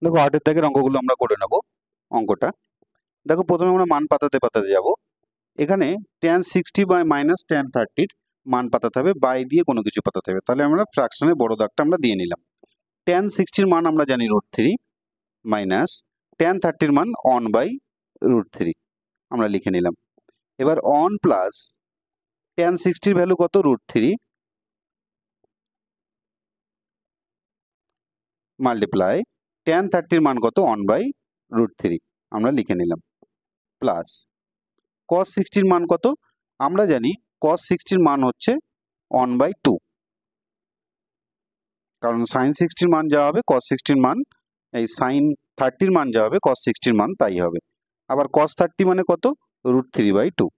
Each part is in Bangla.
দেখো 8 দাগের অঙ্কগুলো আমরা করে নেব। অঙ্কটা দেখো, প্রথমে আমরা মান পাতাতে পাতাতে যাব। এখানে tan 60 বাই মাইনাস tan 30 মান পাতাতে হবে, বাই দিয়ে কোনো কিছু পাতাতে হবে। তাহলে আমরা ফ্র্যাকশনের বড় দাগটা আমরা দিয়ে নিলাম। tan 60 মান আমরা জানি √3 মাইনাস tan 30 মান 1 বাই √3 আমরা লিখে নিলাম। এবার 1 প্লাস tan 60 ভ্যালু কত, √3 মাল্টিপ্লাই tan 30 মান কত, 1 বাই √3 আমরা লিখে নিলাম, প্লাস cos 60 মান কত, আমরা জানি cos 60 মান হচ্ছে 1 বাই 2, কারণ sin 60 মান যা হবে cos 60 মান, এই sin 30 মান যা হবে cos 60 মান তাই হবে। আবার cos 30 মানে কত, √3 বাই 2,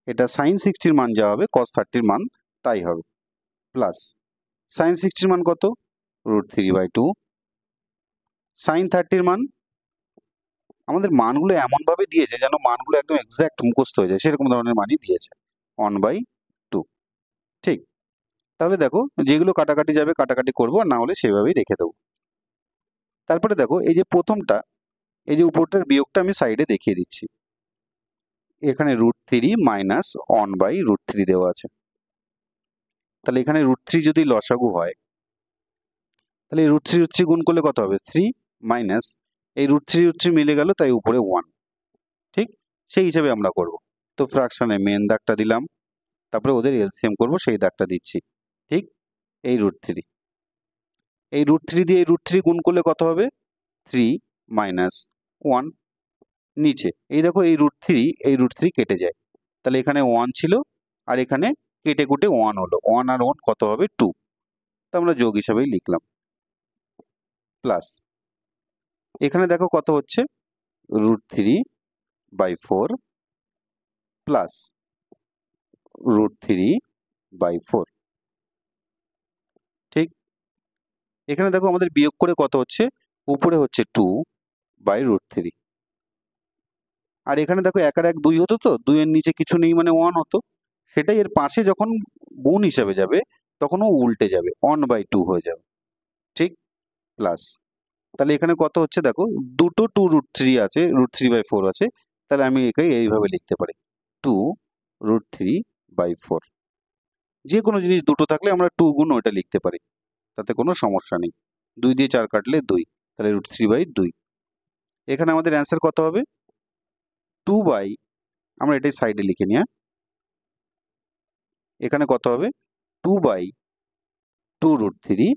এটা sin 60 মান যা হবে cos 30 মান তাই হবে, প্লাস sin 60 মান কত, √3 বাই 2, sin 30 মান, আমাদের মানগুলো এমনভাবে দিয়েছে যেন মানগুলো একদম এক্সাক্ট মুখস্থ হয়ে যায়, সেরকম ধরনের মানই দিয়েছে, 1 বাই 2। ঠিক, তাহলে দেখো যেগুলো কাটাকাটি যাবে কাটাকাটি করবো, আর না হলে সেভাবেই রেখে দেবো। তারপরে দেখো এই যে প্রথমটা, এই যে উপরটার বিয়োগটা আমি সাইডে দেখিয়ে দিচ্ছি। এখানে √3 মাইনাস 1 বাই √3 দেওয়া আছে। তাহলে এখানে √3 যদি লসাগু হয়, তাহলে √3 গুণ করলে কত হবে, 3 মাইনাস এই √3 মিলে গেল, তাই উপরে 1। ঠিক, সেই হিসেবে আমরা করব। তো ফ্র্যাকশনে মেন দাগটা দিলাম, তারপরে ওদের এলসিএম করব, সেই দাগটা দিচ্ছি। ঠিক, এই √3, এই √3 দিয়ে এই √3 গুণ করলে কত হবে, 3 মাইনাস 1, নিচে এই দেখো এই √3 কেটে যায়, তাহলে এখানে 1 ছিল আর এখানে কেটে কুটে 1 হলো, 1 আর 1 কত হবে, 2, তো আমরা যোগ হিসাবেই লিখলাম, প্লাস এখানে দেখো কত হচ্ছে, √3 বাই 4 প্লাস √3 বাই 4। ঠিক, এখানে দেখো আমাদের বিয়োগ করে কত হচ্ছে, উপরে হচ্ছে 2 বাই √3, আর এখানে দেখো 1 আর 1 2 হতো, তো 2 এর নিচে কিছু নেই মানে 1 হতো, সেটাই এর পাশে যখন গুণ হিসাবে যাবে তখন ও উল্টে যাবে, 1 বাই 2 হয়ে যাবে। ঠিক, প্লাস তাহলে এখানে কত হচ্ছে দেখো, দুটো 2 √3 আছে, √3 বাই 4 আছে, তাহলে আমি একে এইভাবে লিখতে পারি, 2 √3 বাই 4। যে কোনো জিনিস দুটো থাকলে আমরা 2 গুণ ওইটা লিখতে পারি, তাতে কোনো সমস্যা নেই। 2 দিয়ে 4 কাটলে 2, তাহলে √3 বাই 2। এখানে আমাদের অ্যান্সার কত হবে, 2 বাই, আমরা এটাই সাইডে লিখে নিয়ে, এখানে কত হবে, 2 বাই 2 √3।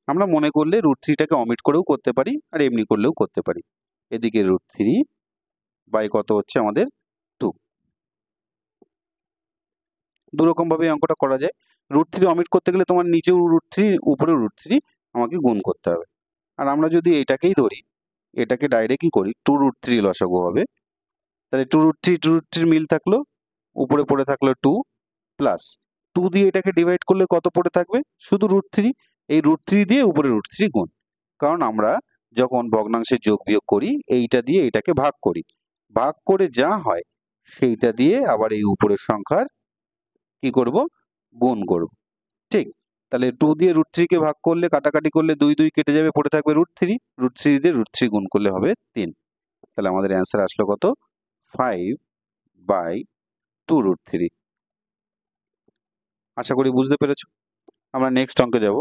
আমরা মনে করলে √3টাকে অমিট করেও করতে পারি, আর এমনি করলেও করতে পারি। এদিকে √3 বাই কত হচ্ছে আমাদের 2। দুরকম ভাবে অঙ্কটা করা যায়। √3 অমিট করতে গেলে তোমার নিচেও √3 উপরেও √3 আমাকে গুণ করতে হবে। আর আমরা যদি এটাকেই ধরি, এটাকে ডাইরেক্টই করি, 2 √3 লসাগু হবে, তাহলে 2 √3 মিল থাকলো, উপরে পড়ে থাকলো 2, প্লাস 2 দিয়ে এটাকে ডিভাইড করলে কত পড়ে থাকবে, শুধু √3, এই √3 দিয়ে উপরে √3 গুণ, কারণ আমরা যখন ভগ্নাংশের যোগ বিয়োগ করি এইটা দিয়ে এটাকে ভাগ করি, ভাগ করে যা হয় সেইটা দিয়ে আবার এই উপরের সংখ্যার কি করব, গুণ করব। ঠিক, তাহলে 2 দিয়ে √3 কে ভাগ করলে কাটাকাটি করলে 2 2 কেটে যাবে, পড়ে থাকবে √3, √3 দিয়ে √3 গুণ করলে হবে 3। তাহলে আমাদের অ্যান্সার আসলো কত, 5 বাই 2 √3। আশা করি বুঝতে পেরেছো। আমরা নেক্সট অঙ্কে যাব।